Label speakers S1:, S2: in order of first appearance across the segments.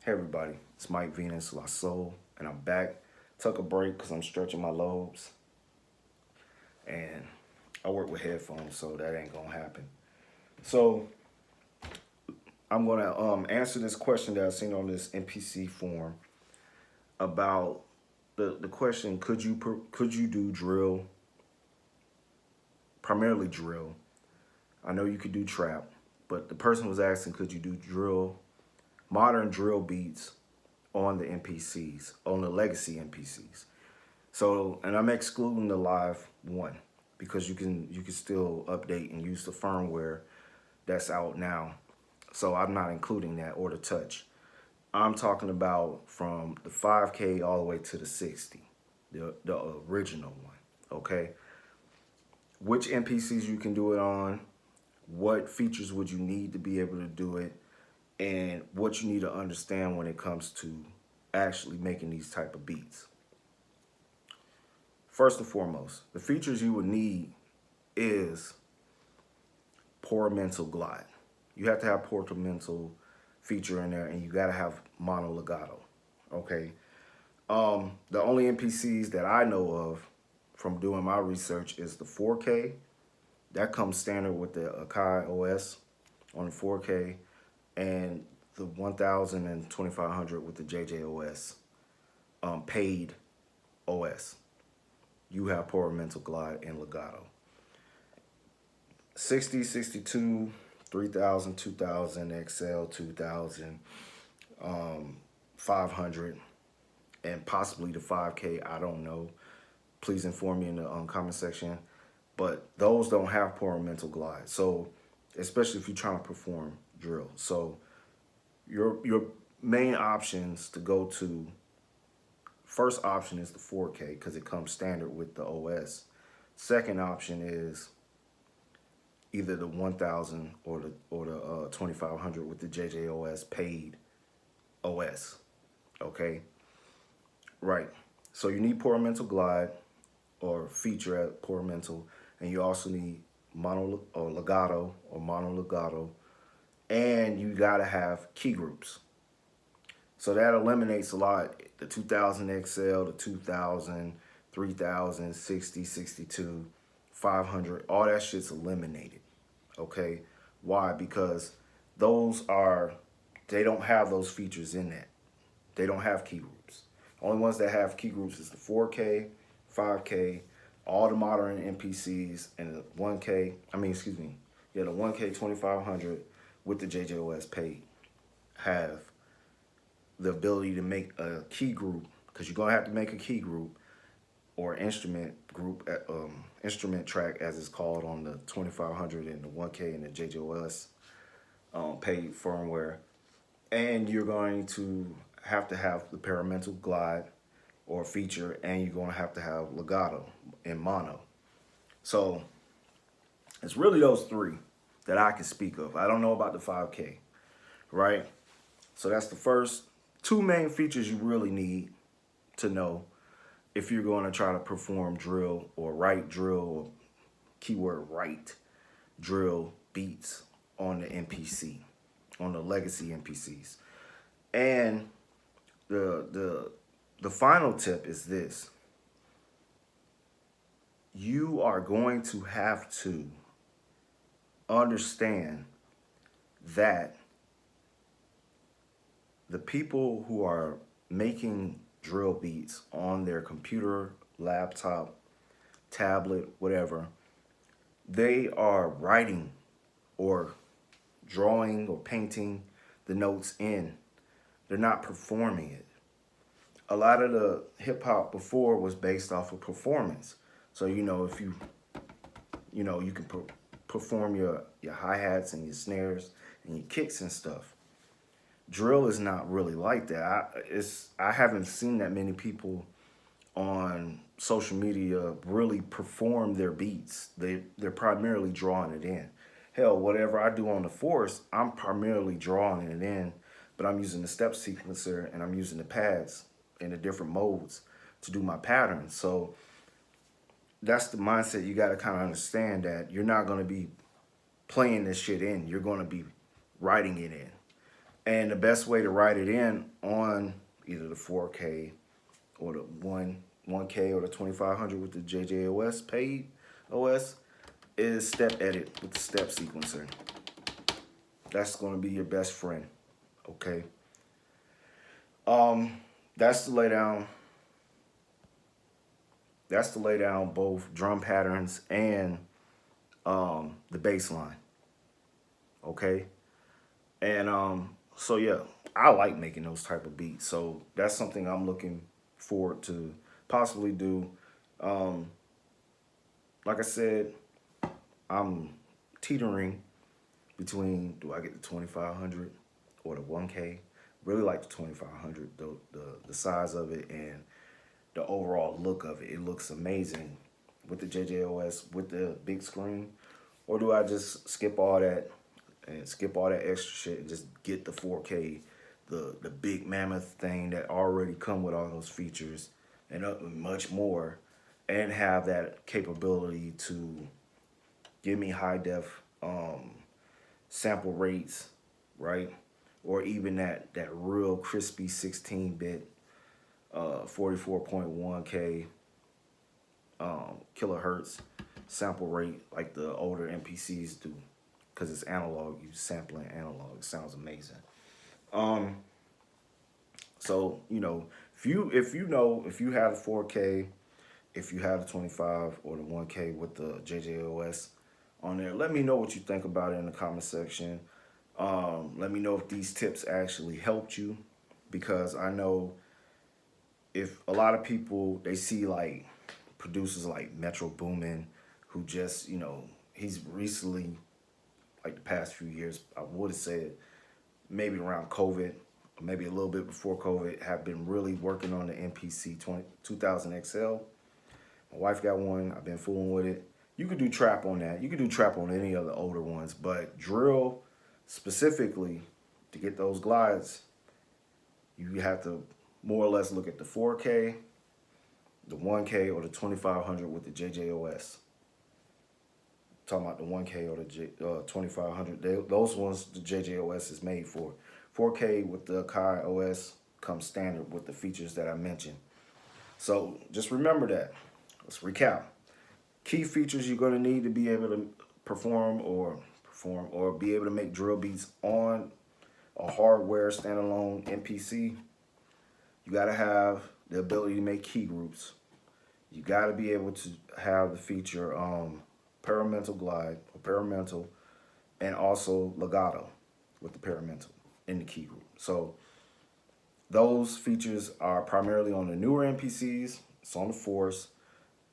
S1: Hey everybody, it's Mike Venus La Soul, and I'm back. Took a break because I'm stretching my lobes, and I work with headphones, so that ain't gonna happen. So I'm gonna answer this question that I seen on this NPC form about the question: could you do drill, primarily drill? I know you could do trap, but the person was asking, could you do drill, modern drill beats on the NPCs, on the legacy NPCs? So, and I'm excluding the live one because you can still update and use the firmware that's out now. So I'm not including that or the touch. I'm talking about from the 5K all the way to the 60, the original one. Okay, which NPCs you can do it on? What features would you need to be able to do it? And what you need to understand when it comes to actually making these type of beats. First and foremost, the features you would need is Poor Mental Glide. You have to have Poor Mental feature in there, and you got to have Mono Legato. Okay. The only NPCs that I know of from doing my research is the 4K. That comes standard with the Akai OS on the 4K, and the 1000 and 2500 with the JJOS paid OS. You have Poor Mental Glide and Legato. 60, 62, 3000, 2000, XL, 2000, 500, and possibly the 5K. I don't know. Please inform me in the comment section. But those don't have Poor Mental Glide. So, especially if you're trying to perform drill. So, your main options to go to, first option is the 4K because it comes standard with the OS. Second option is either the 1000 or the 2500 with the JJOS paid OS. Okay, right. So you need Poor Mental Glide or feature at Poor Mental, and you also need mono or legato or mono legato, and you gotta have key groups. So that eliminates a lot. The 2000 XL, the 2000, 3000, 60, 62, 500, all that shit's eliminated. Okay, why? Because they don't have those features in that. They don't have key groups. Only ones that have key groups is the 4K, 5K, all the modern NPCs, and the 1K. The 1K 2500 with the JJOS paid have the ability to make a key group, because you're gonna have to make a key group or instrument group, instrument track as it's called on the 2500 and the 1K and the JJOS paid firmware. And you're going to have the Paramental Glide or feature, and you're going to have legato in mono. So it's really those three that I can speak of. I don't know about the 5K, right? So that's the first two main features you really need to know if you're going to try to perform drill or write drill, or keyword write drill beats on the NPC, on the legacy NPCs. And the final tip is this: you are going to have to understand that the people who are making drill beats on their computer, laptop, tablet, whatever, they are writing or drawing or painting the notes in. They're not performing it. A lot of the hip hop before was based off of performance. So, if you can perform your hi-hats and your snares and your kicks and stuff. Drill is not really like that. I haven't seen that many people on social media really perform their beats. They're primarily drawing it in. Hell, whatever I do on the Force, I'm primarily drawing it in, but I'm using the step sequencer and I'm using the pads in the different modes to do my patterns. So that's the mindset you got to kind of understand, that you're not going to be playing this shit in. You're going to be writing it in. And the best way to write it in on either the 4K or the 1K or the 2500 with the JJOS paid OS is step edit with the step sequencer. That's going to be your best friend. Okay. That's to lay down. That's to lay down both drum patterns and the bass line. Okay. And so yeah, I like making those type of beats. So that's something I'm looking forward to possibly do. Like I said, I'm teetering between, do I get the 2500 or the 1K? Really like the 2500, the size of it and the overall look of it. It looks amazing with the JJOS, with the big screen. Or do I just skip all that and skip all that extra shit and just get the 4K, the big mammoth thing that already come with all those features and much more, and have that capability to give me high def sample rates, right? Or even that real crispy 16-bit 44.1K kilohertz sample rate like the older MPCs do, because it's analog. You sampling analog. It sounds amazing. So if you have the 4K, if you have the 25 or the 1K with the JJOS on there, let me know what you think about it in the comment section. Let me know if these tips actually helped you, because I know if a lot of people, they see like producers like Metro Boomin, who just, he's recently, like the past few years, I would have said maybe around COVID, or maybe a little bit before COVID, have been really working on the MPC 2000 XL. My wife got one. I've been fooling with it. You could do trap on that. You could do trap on any of the older ones, but drill specifically, to get those glides, you have to more or less look at the 4K, the 1K, or the 2500 with the JJOS. Talking about the 1K or the 2500, those ones the JJOS is made for. 4K with the Akai OS comes standard with the features that I mentioned. So just remember that. Let's recap. Key features you're going to need to be able to perform or be able to make drill beats on a hardware standalone MPC. You got to have the ability to make key groups. You got to be able to have the feature Paramental Glide or Paramental, and also Legato with the Paramental in the key group. So those features are primarily on the newer MPCs. It's on the Force,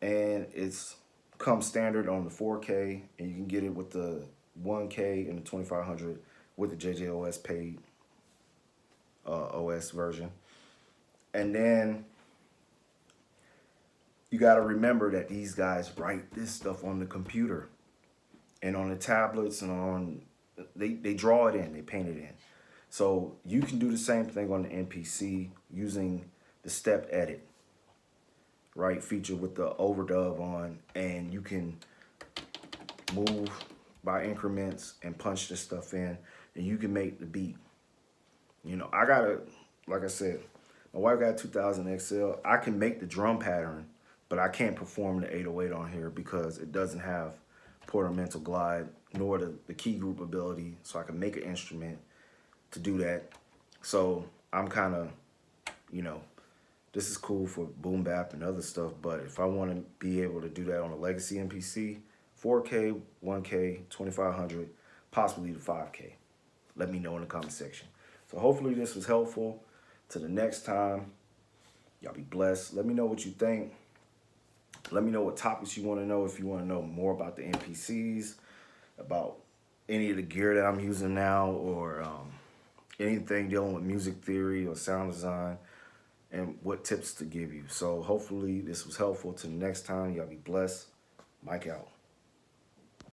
S1: and it's comes standard on the 4K, and you can get it with the 1K and the 2500 with the JJOS paid OS version. And then you got to remember that these guys write this stuff on the computer and on the tablets, and they draw it in, they paint it in. So you can do the same thing on the MPC using the step edit, right, feature with the overdub on, and you can move by increments and punch this stuff in, and you can make the beat. Like I said, my wife got a 2000 XL. I can make the drum pattern, but I can't perform the 808 on here because it doesn't have Paramental Glide nor the key group ability, so I can make an instrument to do that. So I'm kind of, this is cool for boom bap and other stuff, but if I want to be able to do that on a legacy MPC, 4K, 1K, 2500, possibly the 5K, let me know in the comment section. So hopefully this was helpful. Till the next time, y'all be blessed. Let me know what you think. Let me know what topics you want to know. If you want to know more about the MPCs, about any of the gear that I'm using now, or anything dealing with music theory or sound design, and what tips to give you. So hopefully this was helpful. Till the next time, y'all be blessed. Mike out.